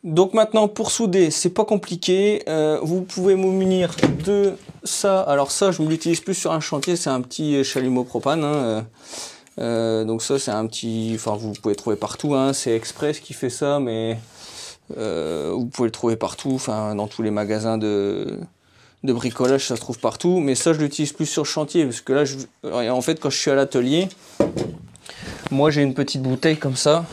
Donc maintenant pour souder, c'est pas compliqué, vous pouvez vous munir de ça. Alors ça, je ne l'utilise plus sur un chantier, c'est un petit chalumeau propane. Hein. Donc ça, c'est un petit, enfin vous pouvez le trouver partout. Hein. C'est Express qui fait ça, mais vous pouvez le trouver partout. Enfin dans tous les magasins de bricolage, ça se trouve partout. Mais ça, je l'utilise plus sur le chantier parce que là, en fait, quand je suis à l'atelier, moi j'ai une petite bouteille comme ça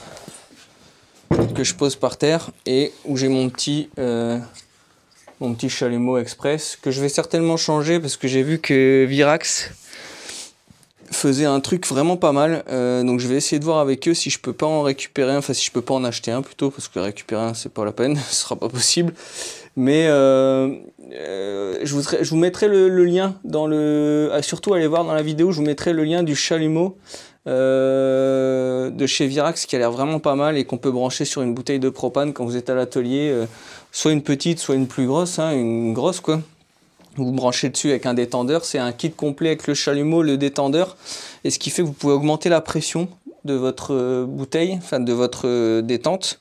que je pose par terre et où j'ai mon petit chalumeau Express que je vais certainement changer parce que j'ai vu que Virax faisait un truc vraiment pas mal, donc je vais essayer de voir avec eux si je peux pas en récupérer un, enfin si je peux pas en acheter un plutôt, parce que récupérer un c'est pas la peine, ce sera pas possible, mais je vous mettrai le lien dans surtout allez voir dans la vidéo, je vous mettrai le lien du chalumeau de chez Virax qui a l'air vraiment pas mal et qu'on peut brancher sur une bouteille de propane quand vous êtes à l'atelier, soit une petite soit une plus grosse, hein, une grosse quoi. Vous branchez dessus avec un détendeur, c'est un kit complet avec le chalumeau, le détendeur, et ce qui fait que vous pouvez augmenter la pression de votre bouteille, enfin de votre détente.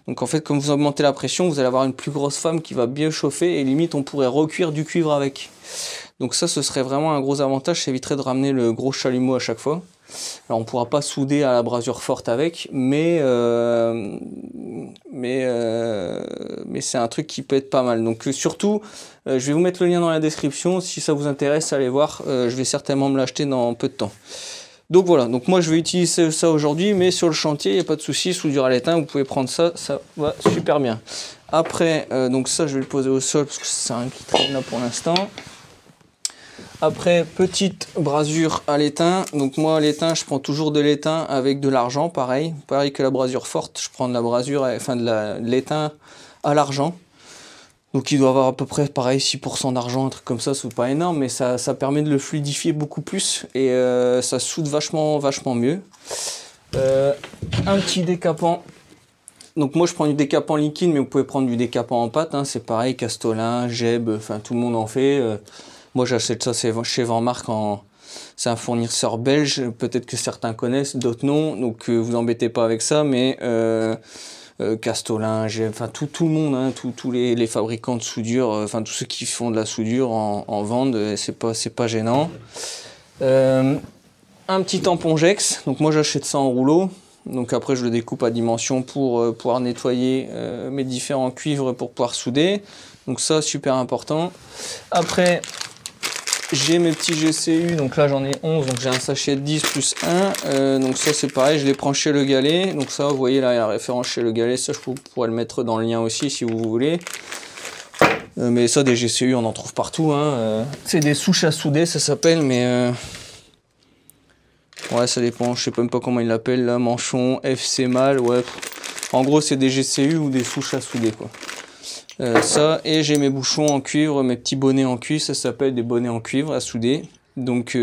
Donc en fait, comme vous augmentez la pression, vous allez avoir une plus grosse flamme qui va bien chauffer et limite on pourrait recuire du cuivre avec. Donc ça, ce serait vraiment un gros avantage, ça éviterait de ramener le gros chalumeau à chaque fois. Alors on ne pourra pas souder à la brasure forte avec, mais c'est un truc qui peut être pas mal. Donc surtout, je vais vous mettre le lien dans la description, si ça vous intéresse, allez voir, je vais certainement me l'acheter dans peu de temps. Donc voilà, donc moi je vais utiliser ça aujourd'hui, mais sur le chantier, il n'y a pas de souci, soudure à l'étain, vous pouvez prendre ça, ça va super bien. Après, donc ça je vais le poser au sol, parce que c'est un qui traîne là pour l'instant. Après, petite brasure à l'étain. Donc moi, à l'étain, je prends toujours de l'étain avec de l'argent, pareil que la brasure forte. Je prends de la brasure, enfin de l'étain à l'argent. Donc il doit avoir à peu près pareil 6% d'argent, un truc comme ça, c'est pas énorme, mais ça permet de le fluidifier beaucoup plus et ça soude vachement mieux. Un petit décapant. Donc moi je prends du décapant liquide, mais vous pouvez prendre du décapant en pâte, hein, c'est pareil, Castolin, Geb, enfin tout le monde en fait. Moi j'achète ça chez Vanmark, c'est un fournisseur belge, peut-être que certains connaissent, d'autres non, donc vous embêtez pas avec ça, mais Castolin, Geb, enfin tout le monde, hein, tous les fabricants de soudure, enfin tous ceux qui font de la soudure en vendent, c'est pas gênant. Un petit tampon Jex, donc moi j'achète ça en rouleau. Donc après je le découpe à dimension pour pouvoir nettoyer mes différents cuivres pour pouvoir souder. Donc ça super important. Après j'ai mes petits GCU, donc là j'en ai 11, donc j'ai un sachet de 10 plus 1. Donc ça c'est pareil, je les prends chez Le Galet. Donc ça vous voyez là il y a la référence chez Le Galet, ça je pourrais le mettre dans le lien aussi si vous voulez. Mais ça des GCU on en trouve partout. Hein. C'est des souches à souder ça s'appelle, mais... Ouais, ça dépend, je sais même pas comment ils l'appellent là, manchon, FC mal, ouais. En gros, c'est des GCU ou des souches à souder quoi. Ça, et j'ai mes bouchons en cuivre, mes petits bonnets en cuivre, ça s'appelle des bonnets en cuivre à souder. Donc,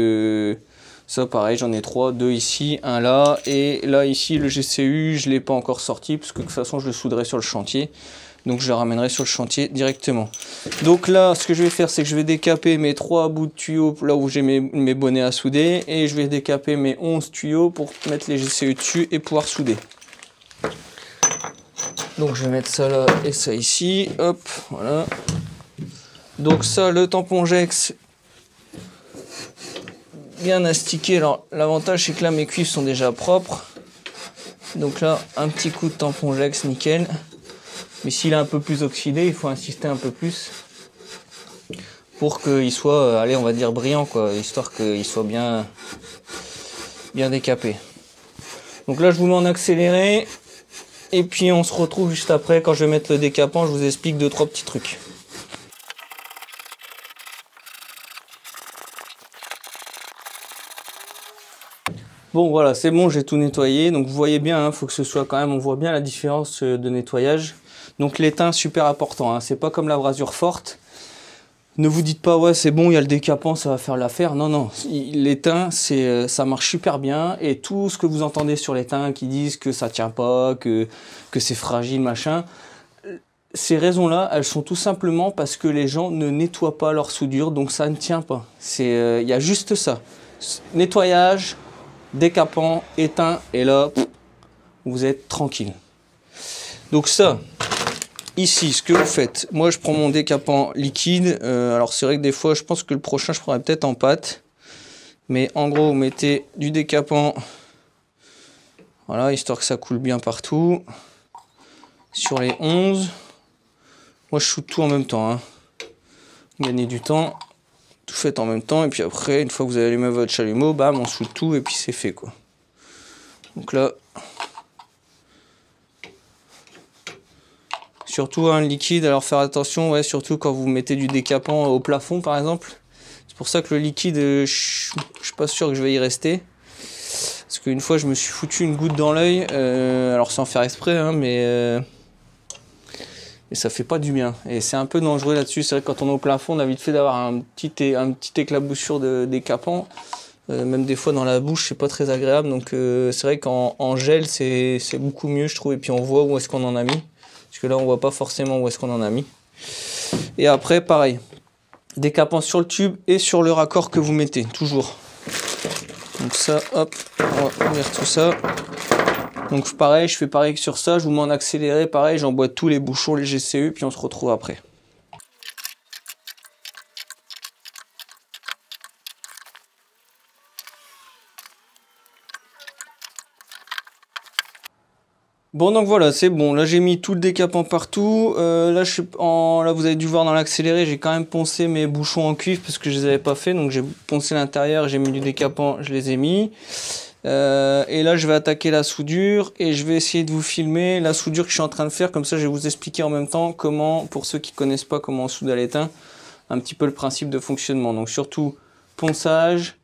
ça pareil, j'en ai 3, 2 ici, un là, et là ici, le GCU, je l'ai pas encore sorti, parce que de toute façon, je le souderai sur le chantier. Donc je le ramènerai sur le chantier directement. Donc là, ce que je vais faire, c'est que je vais décaper mes 3 bouts de tuyaux là où j'ai mes bonnets à souder. Et je vais décaper mes 11 tuyaux pour mettre les GCU dessus et pouvoir souder. Donc je vais mettre ça là et ça ici. Hop, voilà. Donc ça, le tampon Jex, bien astiqué. Alors l'avantage, c'est que là, mes cuivres sont déjà propres. Donc là, un petit coup de tampon Jex, nickel. Mais s'il est un peu plus oxydé, il faut insister un peu plus pour qu'il soit, allez, on va dire brillant, quoi, histoire qu'il soit bien décapé. Donc là, je vous mets en accéléré. Et puis, on se retrouve juste après. Quand je vais mettre le décapant, je vous explique 2-3 petits trucs. Bon, voilà, c'est bon, j'ai tout nettoyé. Donc, vous voyez bien, hein, faut que ce soit quand même, on voit bien la différence de nettoyage. Donc l'étain super important, hein. C'est pas comme la brasure forte. Ne vous dites pas ouais c'est bon, il y a le décapant, ça va faire l'affaire. Non, non, l'étain ça marche super bien. Et tout ce que vous entendez sur l'étain qui disent que ça tient pas, que c'est fragile, machin. Ces raisons-là, elles sont tout simplement parce que les gens ne nettoient pas leur soudure, donc ça ne tient pas. Il y a juste ça. Nettoyage, décapant, étain, et là, vous êtes tranquille. Donc ça, ici, ce que vous faites, moi je prends mon décapant liquide. Alors c'est vrai que des fois, je pense que le prochain, je prendrais peut-être en pâte. Mais en gros, vous mettez du décapant, voilà, histoire que ça coule bien partout. Sur les 11. Moi, je shoot tout en même temps. Hein. Gagnez du temps. Tout fait en même temps. Et puis après, une fois que vous avez allumé votre chalumeau, bam, on shoot tout et puis c'est fait, quoi. Donc là... Surtout un liquide, alors faire attention, ouais, surtout quand vous mettez du décapant au plafond par exemple. C'est pour ça que le liquide, je suis pas sûr que je vais y rester. Parce qu'une fois je me suis foutu une goutte dans l'œil, alors sans faire exprès, hein, mais ça fait pas du bien. Et c'est un peu dangereux là-dessus, c'est vrai que quand on est au plafond, on a vite fait d'avoir un petit éclaboussure de décapant. Même des fois dans la bouche, c'est pas très agréable. Donc c'est vrai qu'en gel, c'est beaucoup mieux je trouve. Et puis on voit où est-ce qu'on en a mis. Parce que là, on voit pas forcément où est-ce qu'on en a mis. Et après, pareil. Décapant sur le tube et sur le raccord que vous mettez, toujours. Donc ça, hop, on va ouvrir tout ça. Donc pareil, je fais pareil que sur ça. Je vous mets en accéléré, pareil, j'emboîte tous les bouchons, les GCE, puis on se retrouve après. Bon donc voilà, c'est bon, là j'ai mis tout le décapant partout, là, là vous avez dû voir dans l'accéléré, j'ai quand même poncé mes bouchons en cuivre parce que je les avais pas fait, donc j'ai poncé l'intérieur, j'ai mis du décapant, je les ai mis. Et là je vais attaquer la soudure et je vais essayer de vous filmer la soudure que je suis en train de faire, comme ça je vais vous expliquer en même temps comment, pour ceux qui connaissent pas comment on soude à l'étain, un petit peu le principe de fonctionnement. Donc surtout ponçage,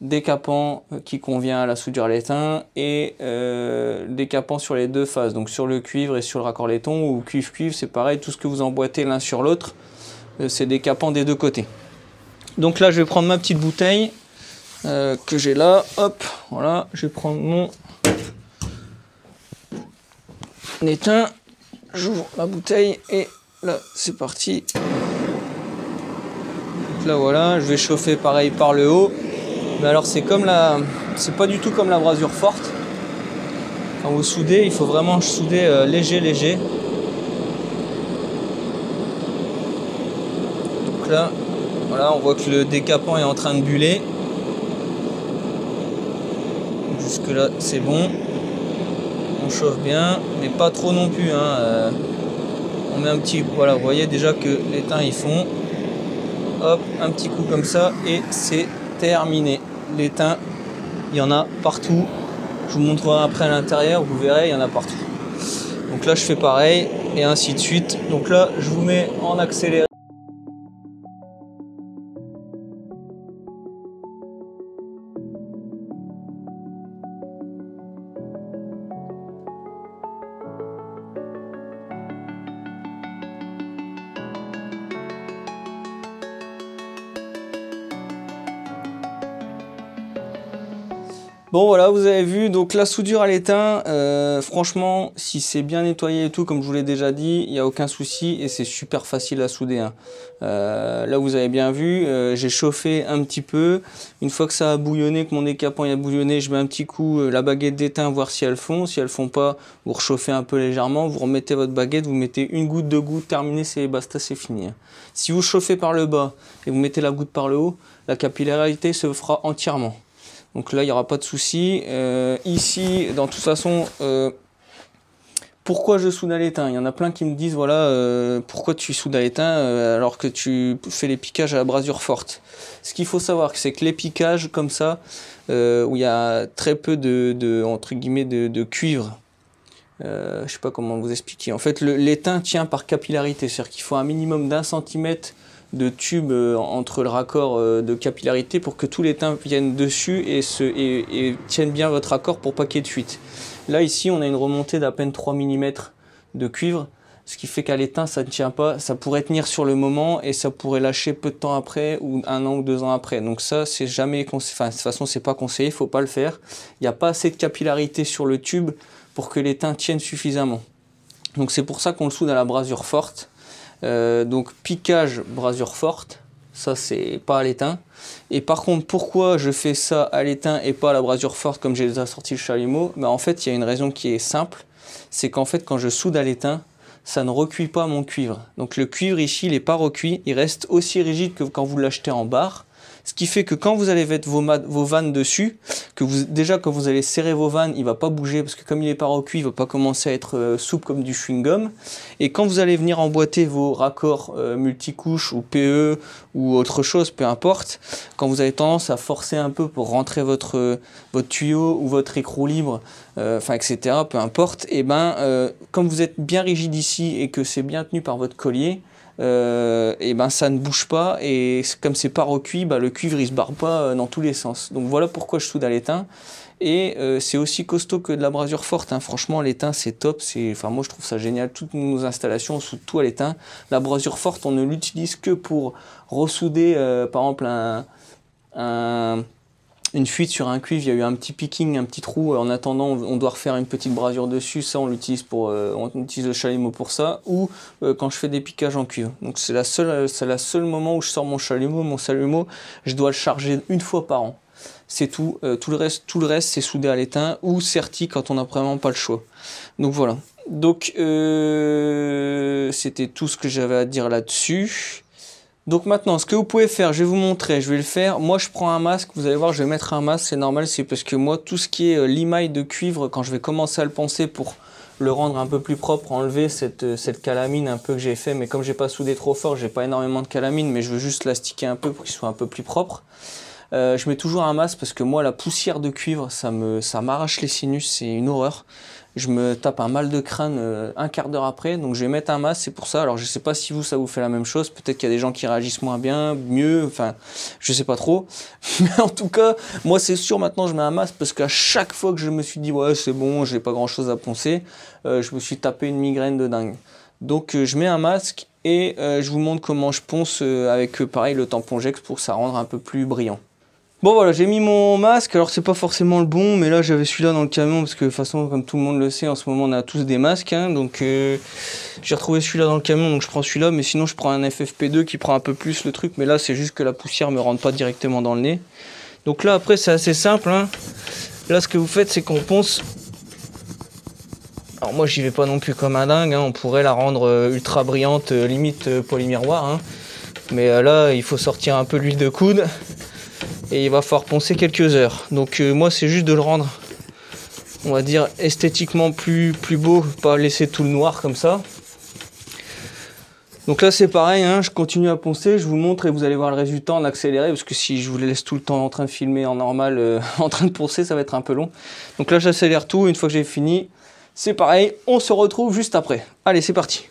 décapant qui convient à la soudure à l'étain et décapant sur les deux faces, donc sur le cuivre et sur le raccord laiton, ou cuivre-cuivre, c'est pareil, tout ce que vous emboîtez l'un sur l'autre, c'est décapant des deux côtés. Donc là je vais prendre ma petite bouteille que j'ai là, hop, voilà, je vais prendre mon étain, j'ouvre la bouteille et là c'est parti. Donc là voilà, je vais chauffer pareil par le haut. Mais alors c'est pas du tout comme la brasure forte. Quand vous soudez, il faut vraiment souder léger. Donc là, voilà, on voit que le décapant est en train de buller. Jusque là, c'est bon. On chauffe bien, mais pas trop non plus. Hein. On met un petit, voilà, vous voyez déjà que l'étain ils fond. Hop, un petit coup comme ça et c'est terminé. L'étain, il y en a partout. Je vous montrerai après à l'intérieur, vous verrez, il y en a partout. Donc là, je fais pareil et ainsi de suite. Donc là, je vous mets en accéléré. Bon voilà, vous avez vu, donc la soudure à l'étain, franchement, si c'est bien nettoyé et tout, comme je vous l'ai déjà dit, il n'y a aucun souci et c'est super facile à souder. Hein. Là, vous avez bien vu, j'ai chauffé un petit peu. Une fois que ça a bouillonné, que mon décapant a bouillonné, je mets un petit coup la baguette d'étain, voir si elles fond. Si elles font pas, vous rechauffez un peu légèrement, vous remettez votre baguette, vous mettez une goutte, deux gouttes, terminé, c'est basta, c'est fini. Hein. Si vous chauffez par le bas et vous mettez la goutte par le haut, la capillarité se fera entièrement. Donc là, il n'y aura pas de souci. Ici, dans toute façon, pourquoi je soude à l'étain? Il y en a plein qui me disent, voilà, pourquoi tu soudes à l'étain alors que tu fais les piquages à la brasure forte? Ce qu'il faut savoir, c'est que les piquages comme ça, où il y a très peu entre guillemets, de cuivre, je sais pas comment vous expliquer. En fait, l'étain tient par capillarité, c'est-à-dire qu'il faut un minimum d'1 centimètre de tube entre le raccord de capillarité pour que tous les teints viennent dessus et tiennent bien votre raccord pour pas qu'il y ait de fuite. Là ici on a une remontée d'à peine 3 mm de cuivre, ce qui fait qu'à l'étain ça ne tient pas, ça pourrait tenir sur le moment et ça pourrait lâcher peu de temps après ou 1 an ou 2 ans après. Donc ça c'est jamais, enfin de toute façon c'est pas conseillé, faut pas le faire. Il n'y a pas assez de capillarité sur le tube pour que l'étain tienne suffisamment. Donc c'est pour ça qu'on le soude à la brasure forte. Donc piquage brasure forte, ça c'est pas à l'étain. Et par contre pourquoi je fais ça à l'étain et pas à la brasure forte comme j'ai déjà sorti le chalumeau? En fait il y a une raison qui est simple, c'est qu'en fait quand je soude à l'étain, ça ne recuit pas mon cuivre. Donc le cuivre ici, il n'est pas recuit, il reste aussi rigide que quand vous l'achetez en barre. Ce qui fait que quand vous allez mettre vos vannes dessus, déjà quand vous allez serrer vos vannes, il ne va pas bouger parce que comme il n'est pas recuit, il ne va pas commencer à être souple comme du chewing-gum. Et quand vous allez venir emboîter vos raccords multicouches ou PE ou autre chose, peu importe, quand vous avez tendance à forcer un peu pour rentrer votre tuyau ou votre écrou libre, etc., peu importe, et comme vous êtes bien rigide ici et que c'est bien tenu par votre collier, ça ne bouge pas et comme c'est pas recuit, le cuivre il se barre pas dans tous les sens. Donc voilà pourquoi je soude à l'étain. Et c'est aussi costaud que de la brasure forte, hein. Franchement l'étain c'est top, moi je trouve ça génial. Toutes nos installations on soude tout à l'étain. La brasure forte on ne l'utilise que pour ressouder par exemple une fuite sur un cuivre, il y a eu un petit picking, un petit trou, en attendant on doit refaire une petite brasure dessus, ça on l'utilise on utilise le chalumeau pour ça, ou quand je fais des piquages en cuivre. Donc c'est la seule moment où je sors mon salumeau, je dois le charger une fois par an. C'est tout, tout le reste c'est soudé à l'étain ou serti quand on n'a vraiment pas le choix. Donc voilà. Donc c'était tout ce que j'avais à dire là-dessus. Donc maintenant, ce que vous pouvez faire, je vais vous montrer, je vais le faire. Moi, je prends un masque, vous allez voir, je vais mettre un masque, c'est normal, c'est parce que moi, tout ce qui est limaille de cuivre, quand je vais commencer à le poncer pour le rendre un peu plus propre, enlever cette calamine un peu que j'ai fait, mais comme j'ai pas soudé trop fort, j'ai pas énormément de calamine, mais je veux juste l'astiquer un peu pour qu'il soit un peu plus propre. Je mets toujours un masque parce que moi, la poussière de cuivre, ça m'arrache les sinus, c'est une horreur. Je me tape un mal de crâne un quart d'heure après, donc je vais mettre un masque, c'est pour ça. Alors je sais pas si ça vous fait la même chose, peut-être qu'il y a des gens qui réagissent moins bien, mieux, enfin je sais pas trop. Mais en tout cas, moi c'est sûr maintenant je mets un masque parce qu'à chaque fois que je me suis dit ouais c'est bon, j'ai pas grand chose à poncer, je me suis tapé une migraine de dingue. Donc je mets un masque et je vous montre comment je ponce avec pareil le tampon-jex pour que ça rende un peu plus brillant. Bon voilà, j'ai mis mon masque, alors c'est pas forcément le bon, mais là j'avais celui-là dans le camion parce que de toute façon comme tout le monde le sait, en ce moment on a tous des masques, hein, donc j'ai retrouvé celui-là dans le camion donc je prends celui-là, mais sinon je prends un FFP2 qui prend un peu plus le truc, mais là c'est juste que la poussière me rentre pas directement dans le nez. Donc là après c'est assez simple, hein. Là ce que vous faites c'est qu'on ponce, alors moi j'y vais pas non plus comme un dingue, hein. On pourrait la rendre ultra brillante, limite polymiroir, hein. Mais là il faut sortir un peu l'huile de coude. Et il va falloir poncer quelques heures. Donc moi c'est juste de le rendre, on va dire, esthétiquement plus beau, pas laisser tout le noir comme ça. Donc là c'est pareil, hein, je continue à poncer, je vous montre et vous allez voir le résultat en accéléré, parce que si je vous laisse tout le temps en train de filmer en normal, en train de poncer, ça va être un peu long. Donc là j'accélère tout, une fois que j'ai fini, c'est pareil, on se retrouve juste après. Allez, c'est parti.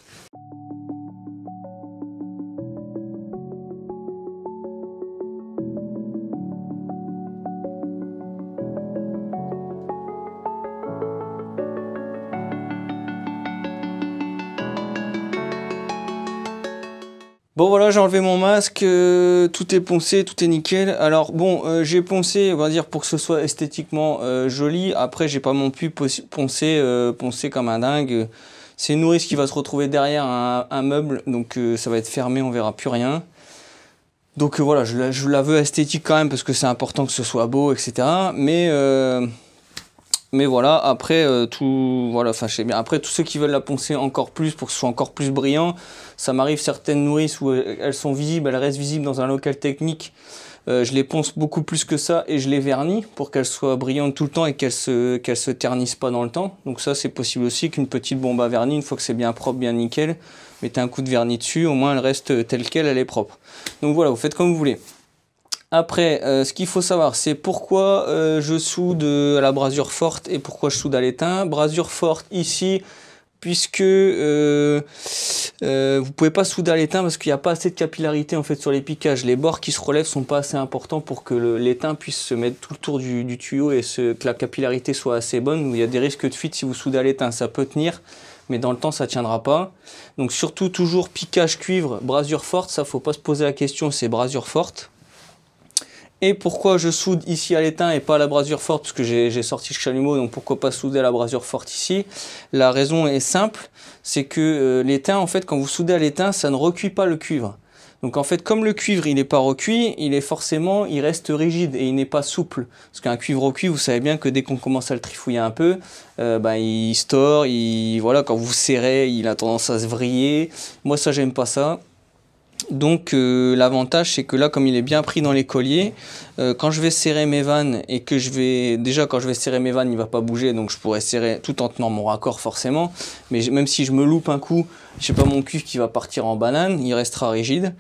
Bon voilà, j'ai enlevé mon masque, tout est poncé, tout est nickel. Alors bon, j'ai poncé, on va dire, pour que ce soit esthétiquement joli. Après, j'ai pas non plus poncé comme un dingue. C'est une nourrice qui va se retrouver derrière un meuble, donc ça va être fermé, on verra plus rien. Donc voilà, je la veux esthétique quand même, parce que c'est important que ce soit beau, etc. Mais voilà, après je sais bien. Après, tous ceux qui veulent la poncer encore plus pour que ce soit encore plus brillant, ça m'arrive certaines nourrices où elles sont visibles, elles restent visibles dans un local technique. Je les ponce beaucoup plus que ça et je les vernis pour qu'elles soient brillantes tout le temps et qu'elles se ternissent pas dans le temps. Donc ça, c'est possible aussi qu'une petite bombe à vernis, une fois que c'est bien propre, bien nickel, mettez un coup de vernis dessus, au moins elle reste telle qu'elle, elle est propre. Donc voilà, vous faites comme vous voulez. Après, ce qu'il faut savoir, c'est pourquoi je soude à la brasure forte et pourquoi je soude à l'étain. Brasure forte ici, puisque vous pouvez pas souder à l'étain parce qu'il n'y a pas assez de capillarité en fait sur les piquages. Les bords qui se relèvent sont pas assez importants pour que l'étain puisse se mettre tout le tour du tuyau et que la capillarité soit assez bonne. Il y a des risques de fuite si vous soudez à l'étain, ça peut tenir, mais dans le temps ça tiendra pas. Donc surtout toujours piquage cuivre, brasure forte, ça faut pas se poser la question, c'est brasure forte. Et pourquoi je soude ici à l'étain et pas à la brasure forte, parce que j'ai sorti le chalumeau, donc pourquoi pas souder à la brasure forte ici? La raison est simple, c'est que l'étain, en fait, quand vous soudez à l'étain, ça ne recuit pas le cuivre. Donc en fait, comme le cuivre il n'est pas recuit, il reste rigide et il n'est pas souple. Parce qu'un cuivre recuit, vous savez bien que dès qu'on commence à le trifouiller un peu, il se tord, voilà, quand vous serrez, il a tendance à se vriller. Moi ça j'aime pas ça. Donc l'avantage c'est que là, comme il est bien pris dans les colliers, quand je vais serrer mes vannes et que quand je vais serrer mes vannes, il va pas bouger, donc je pourrais serrer tout en tenant mon raccord forcément. Mais même si je me loupe un coup, je sais pas, mon cuivre qui va partir en banane, il restera rigide.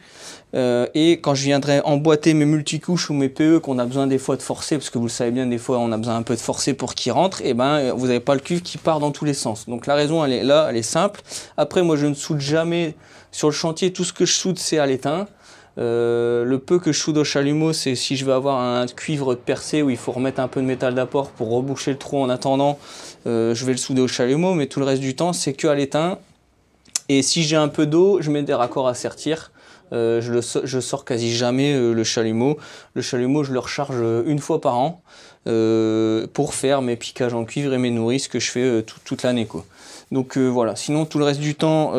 Et quand je viendrai emboîter mes multicouches ou mes PE qu'on a besoin des fois de forcer, parce que vous le savez bien, des fois on a besoin un peu de forcer pour qu'ils rentrent, et vous n'avez pas le cuivre qui part dans tous les sens. Donc la raison elle est là, elle est simple. Après moi je ne soude jamais sur le chantier, tout ce que je soude c'est à l'étain. Le peu que je soude au chalumeau, c'est si je veux avoir un cuivre de percée où il faut remettre un peu de métal d'apport pour reboucher le trou en attendant, je vais le souder au chalumeau, mais tout le reste du temps c'est que à l'étain. Et si j'ai un peu d'eau, je mets des raccords à sertir. Je sors quasi jamais le chalumeau. Le chalumeau, je le recharge une fois par an pour faire mes piquages en cuivre et mes nourrices que je fais toute l'année, quoi. Donc voilà, sinon tout le reste du temps,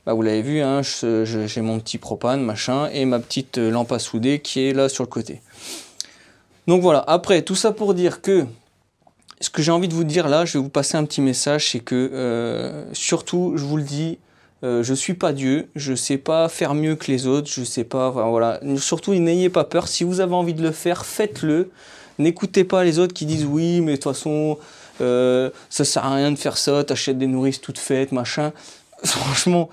vous l'avez vu, hein, j'ai mon petit propane, machin, et ma petite lampe à souder qui est là sur le côté. Donc voilà, après, tout ça pour dire que ce que j'ai envie de vous dire là, je vais vous passer un petit message, c'est que surtout, je vous le dis, je suis pas Dieu, je sais pas faire mieux que les autres, je sais pas, enfin, voilà. Surtout, n'ayez pas peur, si vous avez envie de le faire, faites-le. N'écoutez pas les autres qui disent oui, mais de toute façon, ça sert à rien de faire ça, t'achètes des nourrices toutes faites, machin. Franchement,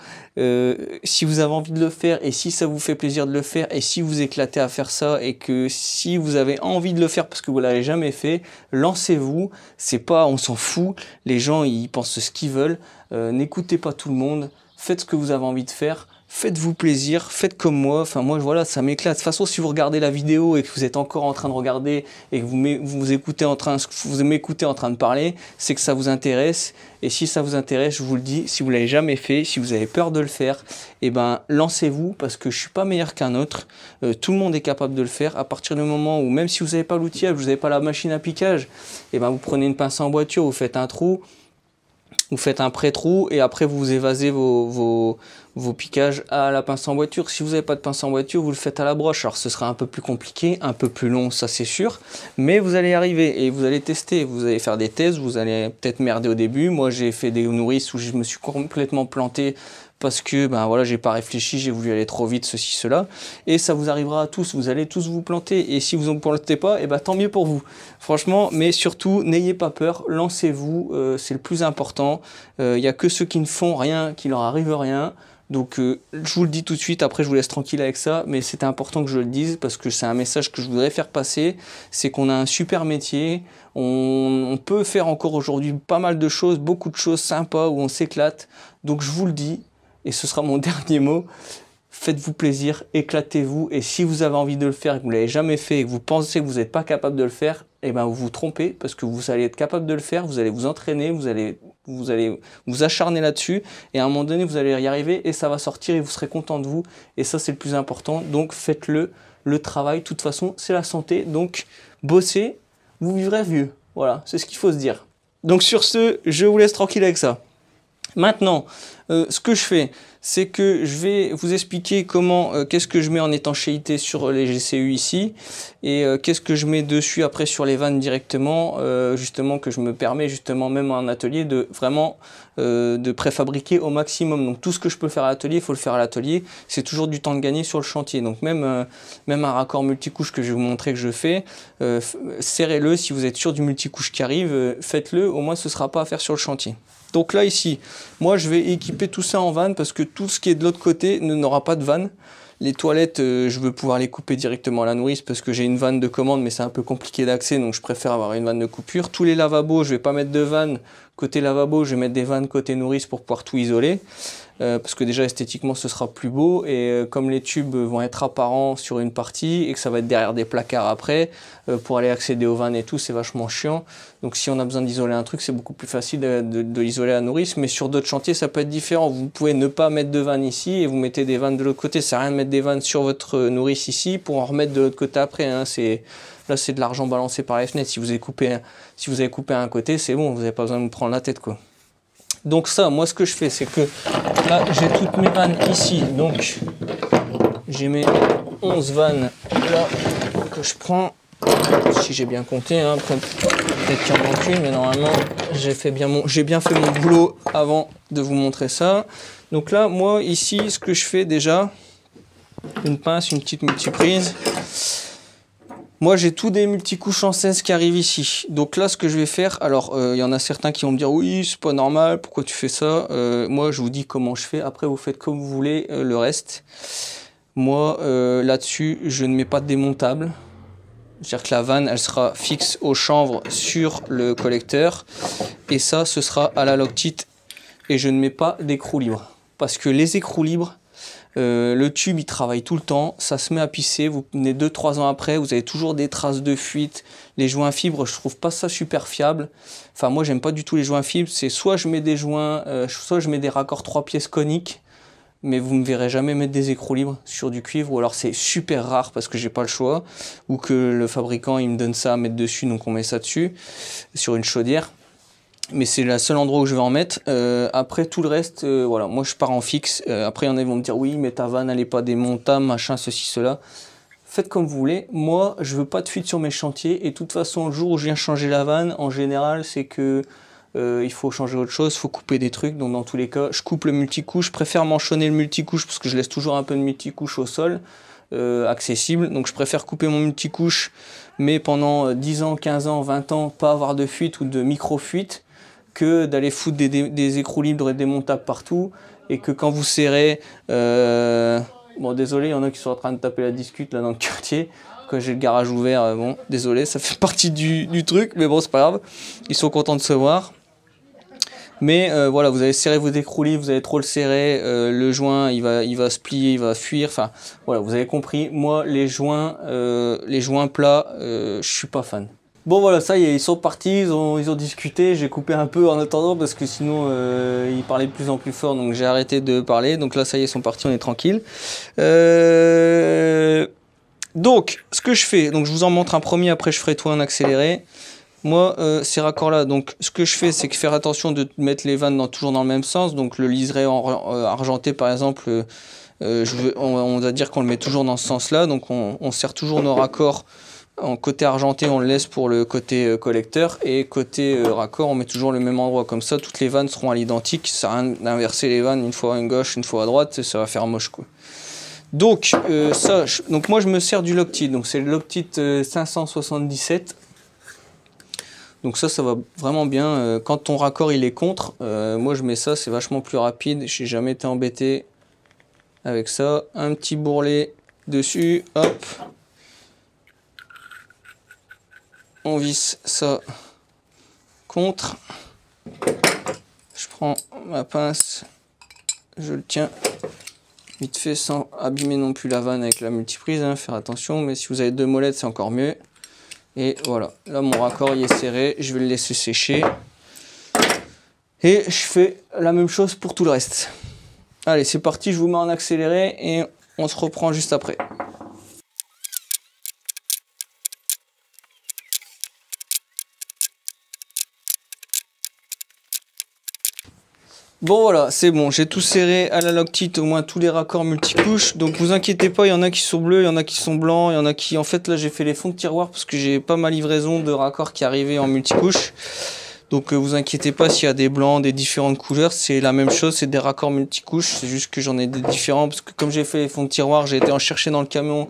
si vous avez envie de le faire et si ça vous fait plaisir de le faire et si vous éclatez à faire ça et que si vous avez envie de le faire parce que vous l'avez jamais fait, lancez-vous. C'est pas, on s'en fout. Les gens, ils pensent ce qu'ils veulent. N'écoutez pas tout le monde. Faites ce que vous avez envie de faire. Faites-vous plaisir, faites comme moi. Enfin, moi, voilà, ça m'éclate. De toute façon, si vous regardez la vidéo et que vous êtes encore en train de regarder et que vous m'écoutez en train de parler, c'est que ça vous intéresse. Et si ça vous intéresse, je vous le dis, si vous l'avez jamais fait, si vous avez peur de le faire, lancez-vous parce que je suis pas meilleur qu'un autre. Tout le monde est capable de le faire. À partir du moment où, même si vous n'avez pas l'outillage, vous n'avez pas la machine à piquage, vous prenez une pince en boiture, vous faites un trou. Vous faites un pré-trou et après vous évasez vos piquages à la pince en boiture. Si vous n'avez pas de pince en boiture, vous le faites à la broche. Alors ce sera un peu plus compliqué, un peu plus long, ça c'est sûr. Mais vous allez y arriver et vous allez tester. Vous allez faire des tests, vous allez peut-être merder au début. Moi j'ai fait des nourrices où je me suis complètement planté parce que j'ai pas réfléchi, j'ai voulu aller trop vite, ceci, cela. Et ça vous arrivera à tous, vous allez tous vous planter. Et si vous ne plantez pas, tant mieux pour vous. Franchement, mais surtout, n'ayez pas peur, lancez-vous, c'est le plus important. Il n'y a que ceux qui ne font rien, qui leur arrive rien. Donc je vous le dis tout de suite, après je vous laisse tranquille avec ça, mais c'était important que je le dise parce que c'est un message que je voudrais faire passer, c'est qu'on a un super métier, on peut faire encore aujourd'hui pas mal de choses, beaucoup de choses sympas où on s'éclate. Donc je vous le dis, et ce sera mon dernier mot, faites-vous plaisir, éclatez-vous, et si vous avez envie de le faire et que vous ne l'avez jamais fait et que vous pensez que vous n'êtes pas capable de le faire, vous vous trompez parce que vous allez être capable de le faire, vous allez vous entraîner, vous allez vous acharner là-dessus et à un moment donné vous allez y arriver et ça va sortir et vous serez content de vous et ça c'est le plus important. Donc faites-le, le travail, de toute façon c'est la santé, donc bossez, vous vivrez vieux. Voilà, c'est ce qu'il faut se dire. Donc sur ce, je vous laisse tranquille avec ça. Maintenant, ce que je fais, c'est que je vais vous expliquer comment, qu'est-ce que je mets en étanchéité sur les GCU ici et qu'est-ce que je mets dessus après sur les vannes directement, justement que je me permets justement même en atelier de vraiment de préfabriquer au maximum. Donc tout ce que je peux faire à l'atelier, il faut le faire à l'atelier. C'est toujours du temps de gagner sur le chantier. Donc même un raccord multicouche que je vais vous montrer que je fais, serrez-le si vous êtes sûr du multicouche qui arrive, faites-le, au moins ce ne sera pas à faire sur le chantier. Donc là ici, moi je vais équiper tout ça en vanne parce que tout ce qui est de l'autre côté n'aura pas de vanne. Les toilettes, je veux pouvoir les couper directement à la nourrice parce que j'ai une vanne de commande mais c'est un peu compliqué d'accès donc je préfère avoir une vanne de coupure. Tous les lavabos, je vais pas mettre de vanne côté lavabo, je vais mettre des vannes côté nourrice pour pouvoir tout isoler. Parce que déjà esthétiquement ce sera plus beau et comme les tubes vont être apparents sur une partie et que ça va être derrière des placards après pour aller accéder aux vannes et tout c'est vachement chiant, donc si on a besoin d'isoler un truc c'est beaucoup plus facile de l'isoler à la nourrice, mais sur d'autres chantiers ça peut être différent. Vous pouvez ne pas mettre de vannes ici et vous mettez des vannes de l'autre côté, ça sert à rien de mettre des vannes sur votre nourrice ici pour en remettre de l'autre côté après, hein. Là c'est de l'argent balancé par les fenêtres. Si vous avez coupé à un côté c'est bon, vous n'avez pas besoin de me prendre la tête quoi. Donc ça, moi ce que je fais, c'est que là j'ai toutes mes vannes ici, donc j'ai mes 11 vannes là que je prends, si j'ai bien compté, hein. Après peut-être qu'il y en manque une, mais normalement j'ai bien fait mon boulot avant de vous montrer ça. Donc là, moi ici, ce que je fais déjà, une pince, une petite multiprise. Moi, j'ai tous des multicouches en 16 qui arrivent ici. Donc là, ce que je vais faire, alors, y en a certains qui vont me dire, oui, c'est pas normal, pourquoi tu fais ça? Moi, je vous dis comment je fais. Après, vous faites comme vous voulez le reste. Moi, là-dessus, je ne mets pas de démontable. C'est-à-dire que la vanne, elle sera fixe au chanvre sur le collecteur. Et ça, ce sera à la Loctite. Et je ne mets pas d'écrou libre. Parce que les écrous libres, le tube il travaille tout le temps, ça se met à pisser, vous venez 2-3 ans après, vous avez toujours des traces de fuite. Les joints fibres, je trouve pas ça super fiable. Enfin moi j'aime pas du tout les joints fibres, c'est soit je mets des joints, soit je mets des raccords 3 pièces coniques, mais vous me verrez jamais mettre des écrous libres sur du cuivre, ou alors c'est super rare parce que j'ai pas le choix, ou que le fabricant il me donne ça à mettre dessus, donc on met ça dessus, sur une chaudière. Mais c'est le seul endroit où je vais en mettre. Après tout le reste, voilà, moi je pars en fixe. Après il y en a qui vont me dire oui mais ta vanne elle est pas démontable, machin, ceci, cela. Faites comme vous voulez. Moi je veux pas de fuite sur mes chantiers. Et de toute façon le jour où je viens changer la vanne, en général c'est que il faut changer autre chose, il faut couper des trucs. Donc dans tous les cas, je coupe le multicouche. Je préfère manchonner le multicouche parce que je laisse toujours un peu de multicouche au sol. Accessible. Donc je préfère couper mon multicouche, mais pendant 10 ans, 15 ans, 20 ans, pas avoir de fuite ou de micro-fuite, que d'aller foutre des écrous libres et démontables partout, et que quand vous serrez, bon désolé, il y en a qui sont en train de taper la discute là dans le quartier, quand j'ai le garage ouvert, bon désolé, ça fait partie du truc, mais bon c'est pas grave, ils sont contents de se voir. Mais voilà, vous allez serrer vos écrous libres, vous allez trop le serrer, le joint il va se plier, il va fuir, enfin voilà, vous avez compris. Moi les joints plats, je suis pas fan. Bon voilà, ça y est, ils sont partis, ils ont discuté, j'ai coupé un peu en attendant parce que sinon ils parlaient de plus en plus fort, donc j'ai arrêté de parler. Donc là ça y est, ils sont partis, on est tranquille. Donc ce que je fais, donc je vous en montre un premier, après je ferai tout en accéléré. Moi ces raccords là, donc ce que je fais c'est que faire attention de mettre les vannes toujours dans le même sens. Donc le liseré argenté par exemple, on va dire qu'on le met toujours dans ce sens là, donc on serre toujours nos raccords. En côté argenté, on le laisse pour le côté collecteur, et côté raccord, on met toujours le même endroit. Comme ça, toutes les vannes seront à l'identique. Ça sert à rien d'inverser les vannes une fois à gauche, une fois à droite, ça va faire moche quoi. Donc donc moi je me sers du Loctite. Donc c'est le Loctite 577. Donc ça va vraiment bien. Quand ton raccord il est contre, moi je mets ça, c'est vachement plus rapide. J'ai jamais été embêté avec ça. Un petit bourrelet dessus, hop. On visse ça contre, je prends ma pince, je le tiens vite fait sans abîmer non plus la vanne avec la multiprise, hein, faire attention, mais si vous avez 2 molettes c'est encore mieux. Et voilà, là mon raccord il est serré, je vais le laisser sécher et je fais la même chose pour tout le reste. Allez c'est parti, je vous mets en accéléré et on se reprend juste après. Bon voilà, c'est bon, j'ai tout serré à la Loctite, au moins tous les raccords multicouches. Donc vous inquiétez pas, il y en a qui sont bleus, il y en a qui sont blancs, il y en a qui... En fait là j'ai fait les fonds de tiroir parce que j'ai pas ma livraison de raccords qui arrivait en multicouche. Donc vous inquiétez pas s'il y a des blancs, des différentes couleurs, c'est la même chose, c'est des raccords multicouches. C'est juste que j'en ai des différents parce que comme j'ai fait les fonds de tiroir, j'ai été en chercher dans le camion.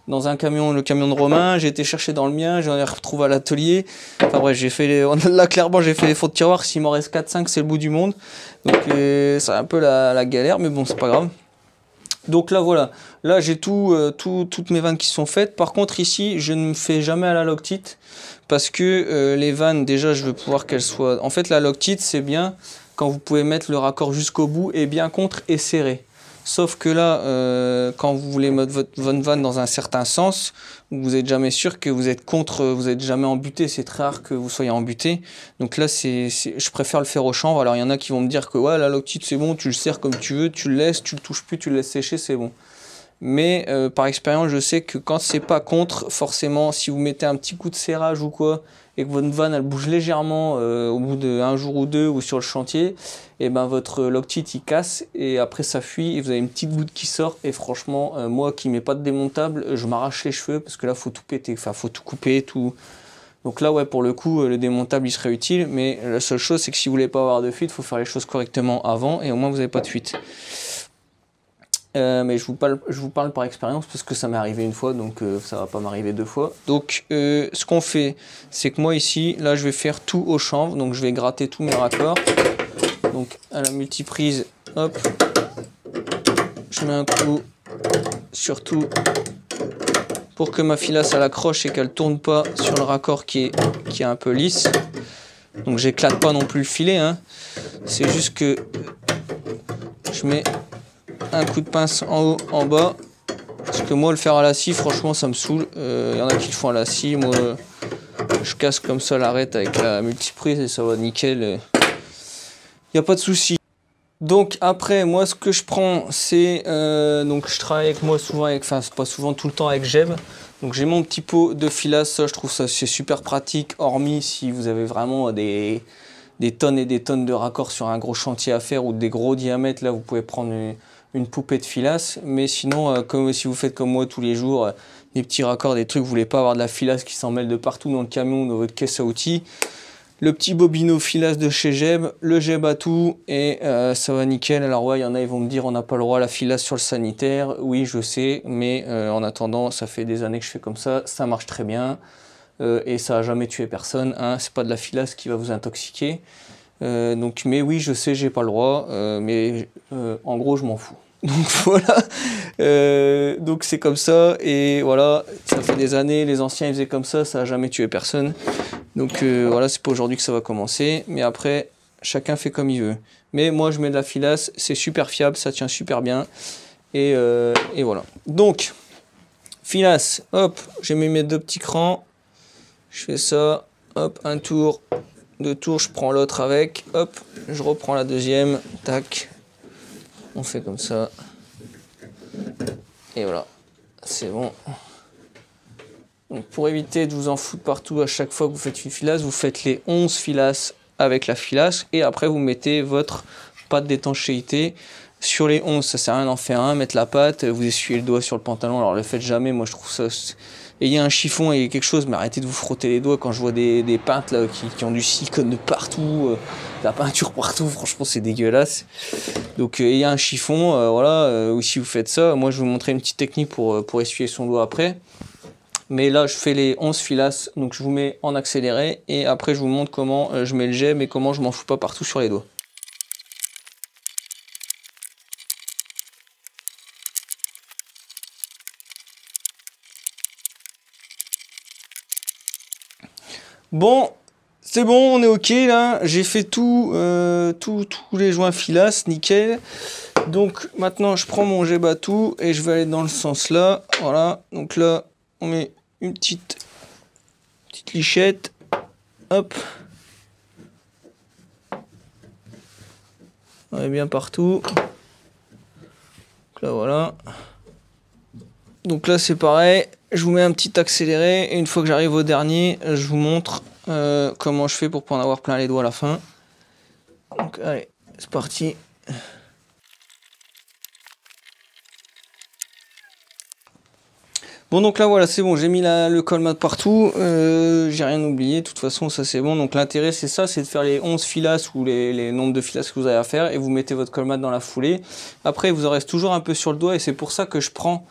Dans un camion, le camion de Romain, j'ai été chercher dans le mien, j'en ai retrouvé à l'atelier. Enfin bref, là clairement j'ai fait les fonds de tiroir, s'il m'en reste 4-5 c'est le bout du monde. Donc c'est un peu la galère, mais bon c'est pas grave. Donc là voilà, là j'ai toutes mes vannes qui sont faites. Par contre ici je ne me fais jamais à la Loctite parce que les vannes déjà je veux pouvoir qu'elles soient... En fait la Loctite c'est bien quand vous pouvez mettre le raccord jusqu'au bout et bien contre et serré. Sauf que là, quand vous voulez mettre votre vanne dans un certain sens, vous n'êtes jamais sûr que vous êtes contre, vous n'êtes jamais embuté. C'est très rare que vous soyez embuté. Donc là, je préfère le faire au chanvre. Alors il y en a qui vont me dire que ouais, la Loctite c'est bon, tu le serres comme tu veux, tu le laisses, tu le touches plus, tu le laisses sécher, c'est bon. Mais par expérience, je sais que quand c'est pas contre, forcément, si vous mettez un petit coup de serrage ou quoi, et que votre vanne elle bouge légèrement au bout d'un jour ou deux ou sur le chantier, et ben votre Loctite il casse et après ça fuit et vous avez une petite goutte qui sort. Et franchement, moi qui mets pas de démontable, je m'arrache les cheveux parce que là faut tout péter, enfin faut tout couper, tout. Donc là ouais, pour le coup le démontable il serait utile, mais la seule chose c'est que si vous voulez pas avoir de fuite, il faut faire les choses correctement avant et au moins vous n'avez pas de fuite. Mais je vous parle par expérience parce que ça m'est arrivé une fois, donc ça va pas m'arriver deux fois. Donc ce qu'on fait, c'est que moi ici, là je vais faire tout au chanvre, donc je vais gratter tous mes raccords. Donc à la multiprise, hop, je mets un coup sur tout pour que ma filasse elle accroche et qu'elle tourne pas sur le raccord qui est un peu lisse. Donc j'éclate pas non plus le filet, hein. C'est juste que je mets un coup de pince en haut, en bas, parce que moi le faire à la scie, franchement ça me saoule. Y en a qui le font à la scie, moi je casse comme ça l'arête avec la multiprise et ça va nickel. Y a pas de souci. Donc après moi ce que je prends c'est donc je travaille avec moi souvent avec, enfin c'est pas souvent, tout le temps avec Gem. Donc j'ai mon petit pot de filasse, ça je trouve ça c'est super pratique, hormis si vous avez vraiment des tonnes et des tonnes de raccords sur un gros chantier à faire ou des gros diamètres, là vous pouvez prendre une poupée de filasse. Mais sinon comme si vous faites comme moi tous les jours, des petits raccords, des trucs, vous voulez pas avoir de la filasse qui s'en mêle de partout dans le camion ou dans votre caisse à outils, le petit bobino filasse de chez Gem, le Gem à tout et ça va nickel. Alors ouais, il y en a, ils vont me dire on n'a pas le droit à la filasse sur le sanitaire. Oui je sais, mais en attendant ça fait des années que je fais comme ça marche très bien. Et ça a jamais tué personne, hein. C'est pas de la filasse qui va vous intoxiquer. Donc, mais oui, je sais, j'ai pas le droit, mais en gros, je m'en fous. Donc voilà, donc c'est comme ça, et voilà, ça fait des années, les anciens ils faisaient comme ça a jamais tué personne. Donc voilà, c'est pas aujourd'hui que ça va commencer, mais après, chacun fait comme il veut. Mais moi, je mets de la filasse, c'est super fiable, ça tient super bien, et voilà. Donc, filasse, hop, j'ai mis mes deux petits crans. Je fais ça, hop, un tour, deux tours, je prends l'autre avec, hop, je reprends la deuxième, tac, on fait comme ça, et voilà, c'est bon. Donc pour éviter de vous en foutre partout à chaque fois que vous faites une filasse, vous faites les 11 filasses avec la filasse, et après vous mettez votre pâte d'étanchéité sur les 11, ça sert à rien d'en faire un, mettre la pâte, vous essuyez le doigt sur le pantalon, alors le faites jamais, moi je trouve ça... Ayez un chiffon et quelque chose, mais arrêtez de vous frotter les doigts quand je vois des peintres là, qui ont du silicone de partout, de la peinture partout, franchement c'est dégueulasse. Donc ayez un chiffon, voilà, ou si vous faites ça, moi je vais vous montrer une petite technique pour essuyer son doigt après. Mais là je fais les 11 filasses, donc je vous mets en accéléré, et après je vous montre comment je mets le Gem et comment je m'en fous pas partout sur les doigts. Bon, c'est bon, on est ok là. J'ai fait tous les joints filasse, nickel. Donc maintenant, je prends mon Gebatou et je vais aller dans le sens là. Voilà. Donc là, on met une petite lichette. Hop. On est bien partout. Donc là, voilà. Donc là, c'est pareil. Je vous mets un petit accéléré et une fois que j'arrive au dernier, je vous montre comment je fais pour pas en avoir plein les doigts à la fin. Donc allez, c'est parti. Bon donc là voilà, c'est bon, j'ai mis le colmat partout, j'ai rien oublié, de toute façon ça c'est bon. Donc l'intérêt c'est ça, c'est de faire les 11 filasses ou les nombres de filasses que vous avez à faire, et vous mettez votre colmat dans la foulée. Après il vous en reste toujours un peu sur le doigt, et c'est pour ça que je prends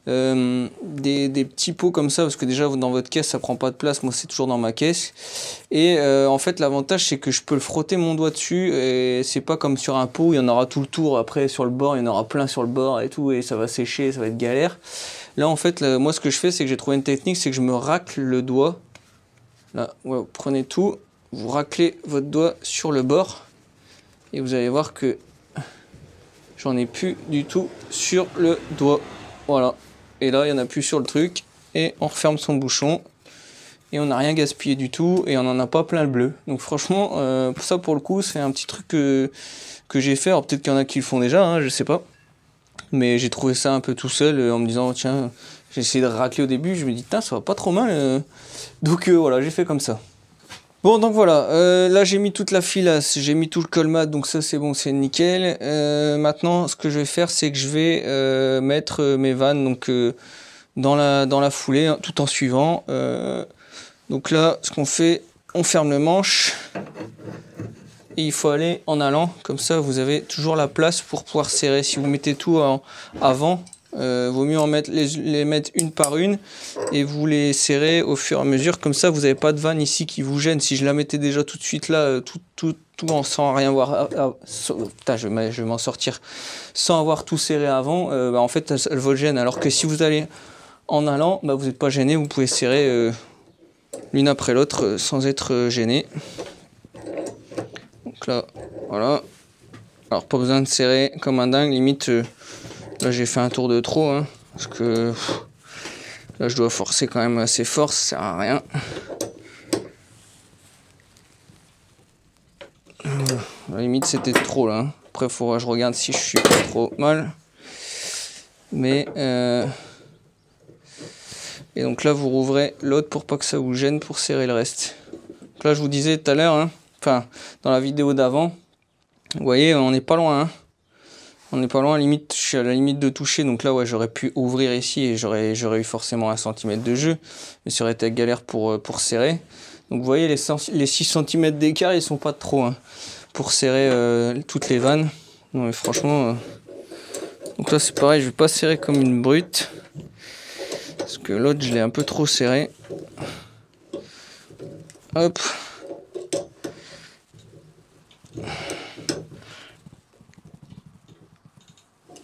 des petits pots comme ça, parce que déjà dans votre caisse ça prend pas de place, moi c'est toujours dans ma caisse. Et en fait l'avantage c'est que je peux le frotter mon doigt dessus, et c'est pas comme sur un pot, il y en aura tout le tour, après sur le bord il y en aura plein sur le bord et tout, et ça va sécher, ça va être galère. Là en fait, moi ce que je fais, c'est que j'ai trouvé une technique, c'est que je me racle le doigt. Là, ouais, vous prenez tout, vous raclez votre doigt sur le bord, et vous allez voir que j'en ai plus du tout sur le doigt. Voilà. Et là, il n'y en a plus sur le truc, et on referme son bouchon, et on n'a rien gaspillé du tout, et on n'en a pas plein le bleu. Donc franchement, ça pour le coup, c'est un petit truc que j'ai fait. Alors peut-être qu'il y en a qui le font déjà, hein, je sais pas. Mais j'ai trouvé ça un peu tout seul en me disant tiens, j'ai essayé de racler au début, je me dis tiens ça va pas trop mal. Donc voilà, j'ai fait comme ça. Bon donc voilà, là j'ai mis toute la filasse, j'ai mis tout le colmat, donc ça c'est bon, c'est nickel. Maintenant ce que je vais faire c'est que je vais mettre mes vannes donc, dans la foulée, hein, tout en suivant. Donc là ce qu'on fait, on ferme le manche. Et il faut aller en allant, comme ça vous avez toujours la place pour pouvoir serrer. Si vous mettez tout avant, vaut mieux les mettre une par une et vous les serrez au fur et à mesure. Comme ça vous n'avez pas de vanne ici qui vous gêne. Si je la mettais déjà tout de suite là, tout sans rien voir, putain, je vais m'en sortir, sans avoir tout serré avant, bah, en fait elle vous gêne. Alors que si vous allez en allant, bah, vous n'êtes pas gêné, vous pouvez serrer l'une après l'autre sans être gêné. Donc là, voilà. Alors pas besoin de serrer comme un dingue, limite là j'ai fait un tour de trop, hein, parce que là je dois forcer quand même assez fort, ça sert à rien. La limite c'était trop là, hein. Après il faudra que je regarde si je suis pas trop mal. Mais et donc là vous rouvrez l'autre pour pas que ça vous gêne pour serrer le reste. Donc là je vous disais tout à l'heure, hein, enfin dans la vidéo d'avant, vous voyez on n'est pas loin, hein. On n'est pas loin, limite, je suis à la limite de toucher, donc là ouais j'aurais pu ouvrir ici et j'aurais eu forcément 1 cm de jeu, mais ça aurait été galère pour serrer. Donc vous voyez les 6 cm d'écart ils sont pas trop, hein, pour serrer toutes les vannes. Non mais franchement, donc là c'est pareil, je vais pas serrer comme une brute, parce que l'autre je l'ai un peu trop serré. Hop.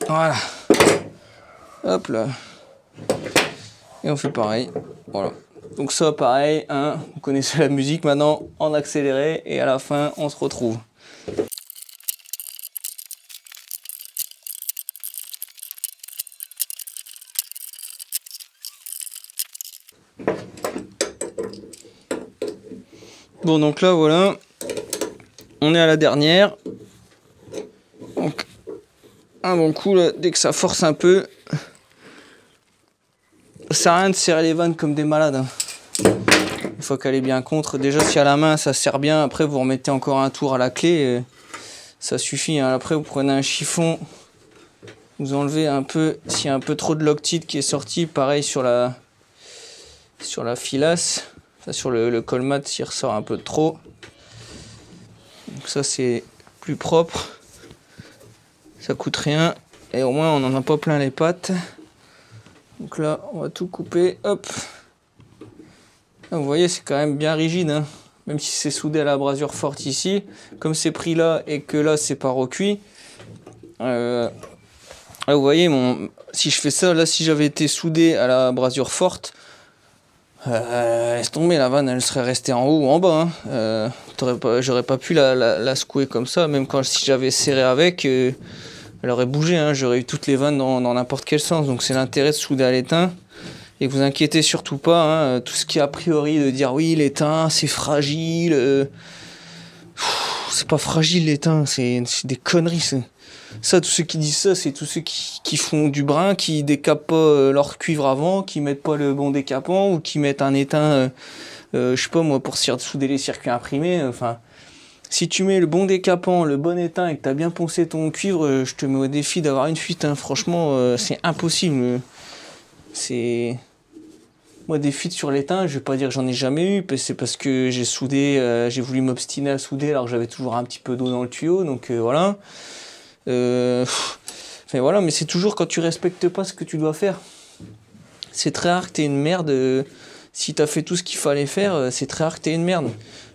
Voilà. Hop là. Et on fait pareil. Voilà. Donc ça pareil, hein, vous connaissez la musique maintenant, en accéléré et à la fin on se retrouve. Bon donc là voilà, on est à la dernière. Donc un bon coup là, dès que ça force un peu, ça sert à rien de serrer les vannes comme des malades, hein. Il faut qu'elle est bien contre. Déjà si à la main ça serre bien, après vous remettez encore un tour à la clé, ça suffit, hein. Après vous prenez un chiffon, vous enlevez un peu, s'il y a un peu trop de loctite qui est sorti, pareil sur la filasse, enfin, sur le colmat s'il ressort un peu de trop. Donc ça c'est plus propre, ça coûte rien et au moins on n'en a pas plein les pattes. Donc là on va tout couper, hop. Là, vous voyez c'est quand même bien rigide, hein. Même si c'est soudé à la brasure forte ici, comme c'est pris là et que là c'est pas recuit. Là vous voyez, si je fais ça, là si j'avais été soudé à la brasure forte, laisse tomber, la vanne elle serait restée en haut ou en bas, hein. J'aurais pas pu la secouer comme ça, même si j'avais serré avec, elle aurait bougé, hein. J'aurais eu toutes les vannes dans n'importe quel sens. Donc c'est l'intérêt de souder à l'étain. Et vous inquiétez surtout pas, hein, tout ce qui est a priori de dire oui l'étain c'est fragile, c'est pas fragile l'étain, c'est des conneries. Ça, tous ceux qui disent ça, c'est tous ceux qui font du brin, qui décapent pas leur cuivre avant, qui mettent pas le bon décapant ou qui mettent un étain, je sais pas moi, pour souder les circuits imprimés. Enfin, si tu mets le bon décapant, le bon étain et que t'as bien poncé ton cuivre, je te mets au défi d'avoir une fuite, hein. Franchement, c'est impossible. Moi, des fuites sur l'étain, je vais pas dire que j'en ai jamais eu, c'est parce que j'ai soudé, j'ai voulu m'obstiner à souder alors que j'avais toujours un petit peu d'eau dans le tuyau, donc voilà. Enfin voilà, mais c'est toujours quand tu respectes pas ce que tu dois faire. C'est très rare que t'aies une merde. Si t'as fait tout ce qu'il fallait faire, c'est très rare que t'aies une merde.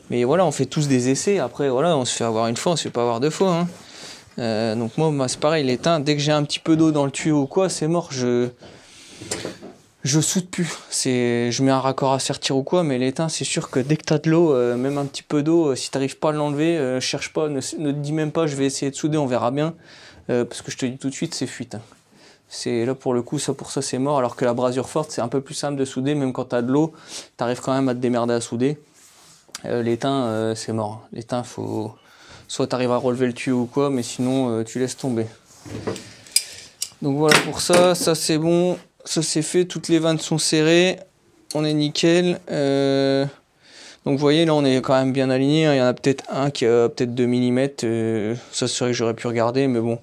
Mais voilà, on fait tous des essais. Après, voilà, on se fait avoir une fois, on se fait pas avoir 2 fois, hein. Donc moi, c'est pareil, l'étain, dès que j'ai un petit peu d'eau dans le tuyau ou quoi, c'est mort. Je soude plus. Je mets un raccord à sertir ou quoi, mais l'étain, c'est sûr que dès que t'as de l'eau, même un petit peu d'eau, si t'arrives pas à l'enlever, cherche pas, ne te dis même pas, je vais essayer de souder, on verra bien. Parce que je te dis tout de suite, c'est fuite, hein. C'est là pour le coup, pour ça c'est mort. Alors que la brasure forte, c'est un peu plus simple de souder, même quand t'as de l'eau, t'arrives quand même à te démerder à souder. L'étain, c'est mort. L'étain, soit t'arrives à relever le tuyau ou quoi, mais sinon tu laisses tomber. Donc voilà pour ça, ça c'est bon, ça c'est fait, toutes les vannes sont serrées, on est nickel. Donc vous voyez là on est quand même bien aligné, hein. Il y en a peut-être un qui a peut-être 2 mm, ça c'est vrai que j'aurais pu regarder mais bon.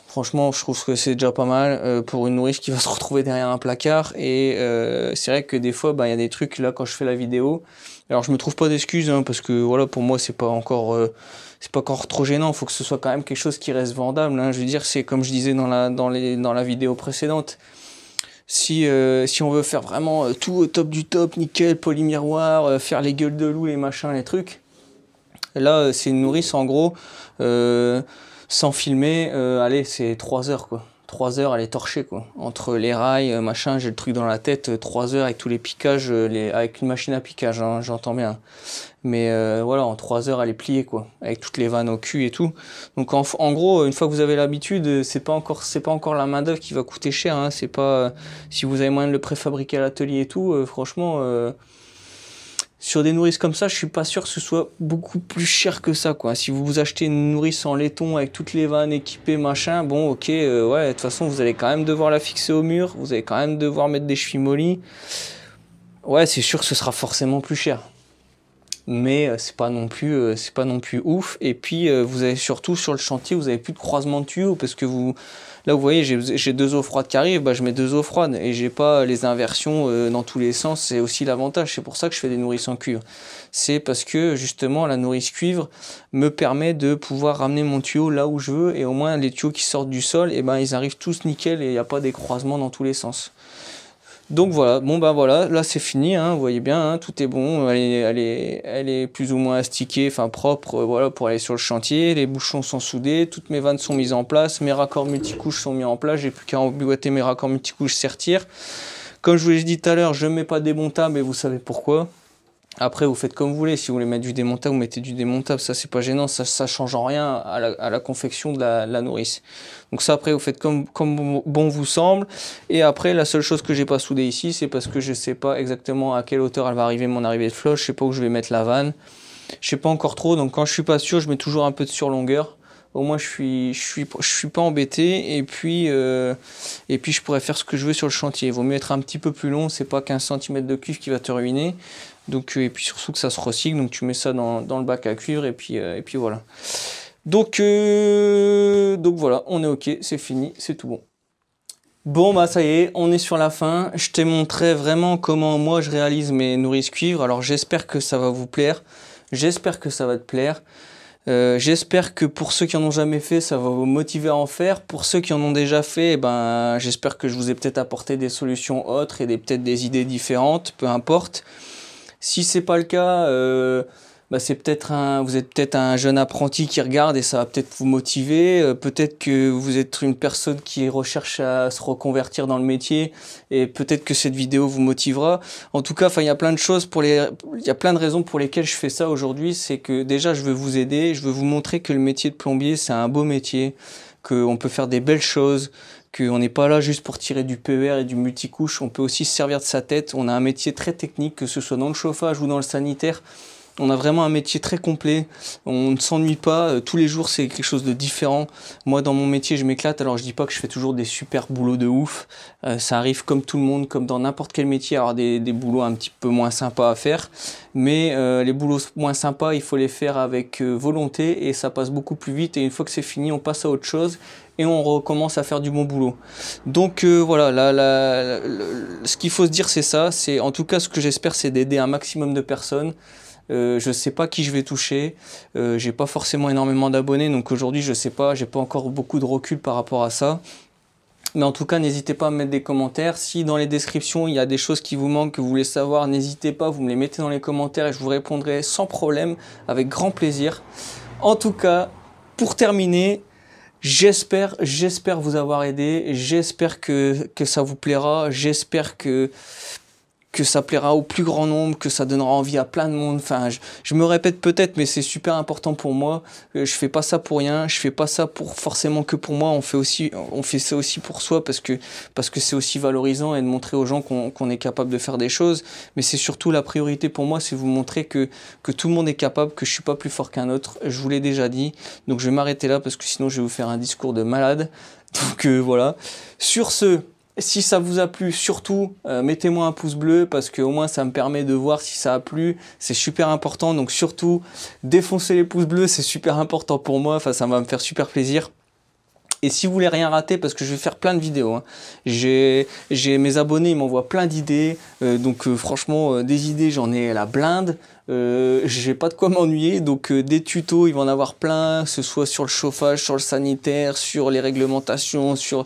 Franchement je trouve que c'est déjà pas mal pour une nourrice qui va se retrouver derrière un placard. Et c'est vrai que des fois il y a des trucs là quand je fais la vidéo. Alors je me trouve pas d'excuses hein, parce que voilà pour moi c'est pas encore trop gênant, faut que ce soit quand même quelque chose qui reste vendable, hein. Je veux dire c'est comme je disais dans la vidéo précédente. Si on veut faire vraiment tout au top du top, nickel, polymiroir, faire les gueules de loup, les machins, les trucs. Là, c'est une nourrice en gros, sans filmer, allez, c'est 3 heures quoi. 3 heures, elle est torchée quoi. Entre les rails, machin, j'ai le truc dans la tête, 3 heures avec tous les piquages, avec une machine à piquage, hein, j'entends bien. Mais voilà, en 3 heures, elle est pliée quoi, avec toutes les vannes au cul et tout. Donc en gros, une fois que vous avez l'habitude, c'est pas encore la main d'œuvre qui va coûter cher, hein. C'est pas si vous avez moyen de le préfabriquer à l'atelier et tout, franchement. Sur des nourrices comme ça, je suis pas sûr que ce soit beaucoup plus cher que ça, quoi. Si vous vous achetez une nourrice en laiton avec toutes les vannes équipées, machin, bon, ok, ouais, de toute façon, vous allez quand même devoir la fixer au mur, vous allez quand même devoir mettre des chevilles mollies. Ouais, c'est sûr que ce sera forcément plus cher. Mais c'est pas non plus ouf. Et puis, vous avez surtout sur le chantier, vous avez plus de croisement de tuyaux parce que là, vous voyez, j'ai 2 eaux froides qui arrivent, je mets 2 eaux froides et j'ai pas les inversions dans tous les sens. C'est aussi l'avantage. C'est pour ça que je fais des nourrices en cuivre. C'est parce que justement, la nourrice cuivre me permet de pouvoir ramener mon tuyau là où je veux et au moins les tuyaux qui sortent du sol, ils arrivent tous nickel et il n'y a pas des croisements dans tous les sens. Donc voilà, bon voilà, là c'est fini, hein, vous voyez bien, hein, tout est bon, elle est plus ou moins astiquée, enfin propre, voilà, pour aller sur le chantier, les bouchons sont soudés, toutes mes vannes sont mises en place, mes raccords multicouches sont mis en place, j'ai plus qu'à emboîter mes raccords multicouches sertir. Comme je vous l'ai dit tout à l'heure, je ne mets pas démontable et vous savez pourquoi. Après, vous faites comme vous voulez. Si vous voulez mettre du démontable, vous mettez du démontable. Ça, c'est pas gênant. Ça change en rien à la confection de la nourrice. Donc ça, après, vous faites comme bon vous semble. Et après, la seule chose que j'ai pas soudé ici, c'est parce que je sais pas exactement à quelle hauteur elle va arriver mon arrivée de floche. Je sais pas où je vais mettre la vanne. Je sais pas encore trop. Donc quand je suis pas sûr, je mets toujours un peu de surlongueur. Au moins, je suis pas embêté. Et puis je pourrais faire ce que je veux sur le chantier. Il vaut mieux être un petit peu plus long. C'est pas 15 cm de cuivre qui va te ruiner. Donc, et puis surtout que ça se recycle, donc tu mets ça dans le bac à cuivre et puis voilà. Donc voilà, on est ok, c'est fini, c'est tout bon. Bon ça y est, on est sur la fin. Je t'ai montré vraiment comment moi je réalise mes nourrices cuivre. Alors j'espère que ça va vous plaire, j'espère que ça va te plaire. J'espère que pour ceux qui en ont jamais fait, ça va vous motiver à en faire. Pour ceux qui en ont déjà fait, j'espère que je vous ai peut-être apporté des solutions autres et peut-être des idées différentes, peu importe. Si c'est pas le cas, c'est vous êtes peut-être un jeune apprenti qui regarde et ça va peut-être vous motiver. Peut-être que vous êtes une personne qui recherche à se reconvertir dans le métier et peut-être que cette vidéo vous motivera. En tout cas, il y a plein de choses il y a plein de raisons pour lesquelles je fais ça aujourd'hui. C'est que déjà, je veux vous aider, je veux vous montrer que le métier de plombier, c'est un beau métier, qu'on peut faire des belles choses, qu'on n'est pas là juste pour tirer du PER et du multicouche, on peut aussi se servir de sa tête. On a un métier très technique, que ce soit dans le chauffage ou dans le sanitaire. On a vraiment un métier très complet, on ne s'ennuie pas, tous les jours c'est quelque chose de différent. Moi dans mon métier je m'éclate, alors je dis pas que je fais toujours des super boulots de ouf, ça arrive comme tout le monde, comme dans n'importe quel métier, avoir des boulots un petit peu moins sympas à faire, mais les boulots moins sympas il faut les faire avec volonté et ça passe beaucoup plus vite et une fois que c'est fini on passe à autre chose et on recommence à faire du bon boulot. Donc voilà, ce qu'il faut se dire c'est ça, c'est en tout cas ce que j'espère c'est d'aider un maximum de personnes. Je sais pas qui je vais toucher, j'ai pas forcément énormément d'abonnés donc aujourd'hui je sais pas, j'ai pas encore beaucoup de recul par rapport à ça. Mais en tout cas n'hésitez pas à me mettre des commentaires, si dans les descriptions il y a des choses qui vous manquent, que vous voulez savoir, n'hésitez pas, vous me les mettez dans les commentaires et je vous répondrai sans problème, avec grand plaisir. En tout cas, pour terminer, j'espère vous avoir aidé, j'espère que ça vous plaira, j'espère que ça plaira au plus grand nombre, que ça donnera envie à plein de monde. Enfin, je me répète peut-être, mais c'est super important pour moi. Je fais pas ça pour rien, je fais pas ça forcément que pour moi. On fait ça aussi pour soi parce que c'est aussi valorisant et de montrer aux gens qu'on est capable de faire des choses. Mais c'est surtout la priorité pour moi, c'est vous montrer que tout le monde est capable, que je suis pas plus fort qu'un autre. Je vous l'ai déjà dit. Donc je vais m'arrêter là parce que sinon je vais vous faire un discours de malade. Donc voilà. Sur ce, si ça vous a plu, surtout mettez-moi un pouce bleu parce que au moins ça me permet de voir si ça a plu. C'est super important. Donc surtout, défoncez les pouces bleus, c'est super important pour moi. Enfin, ça va me faire super plaisir. Et si vous voulez rien rater, parce que je vais faire plein de vidéos, hein. J'ai mes abonnés, ils m'envoient plein d'idées. Donc franchement, des idées, j'en ai la blinde. J'ai pas de quoi m'ennuyer. Donc des tutos, il va en avoir plein, que ce soit sur le chauffage, sur le sanitaire, sur les réglementations, sur...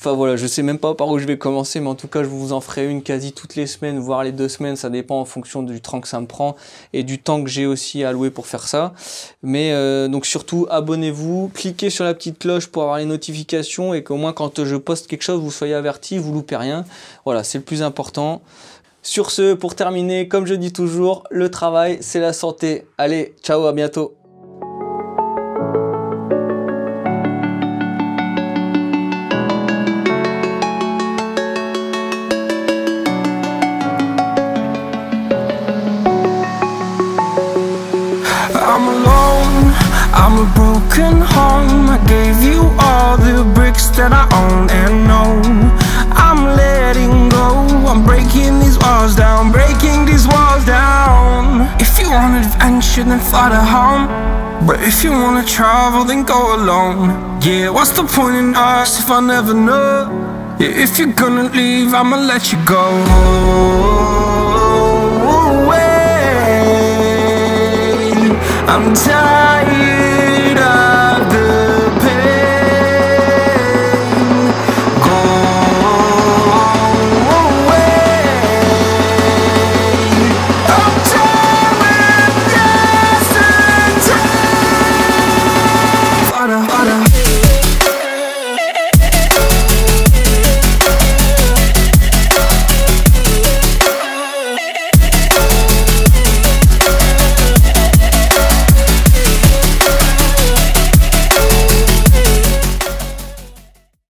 Enfin voilà, je sais même pas par où je vais commencer, mais en tout cas, je vous en ferai une quasi toutes les semaines, voire les 2 semaines. Ça dépend en fonction du temps que ça me prend et du temps que j'ai aussi alloué pour faire ça. Mais donc surtout, abonnez-vous, cliquez sur la petite cloche pour avoir les notifications et qu'au moins quand je poste quelque chose, vous soyez avertis, vous loupez rien. Voilà, c'est le plus important. Sur ce, pour terminer, comme je dis toujours, le travail, c'est la santé. Allez, ciao, à bientôt. I'm alone, I'm a broken home. I gave you all the bricks that I own and know. I'm letting go, I'm breaking these walls down, breaking these walls down. If you want adventure, then fly to home. But if you wanna travel, then go alone. Yeah, what's the point in us if I never know? Yeah, if you're gonna leave, I'ma let you go. I'm tired.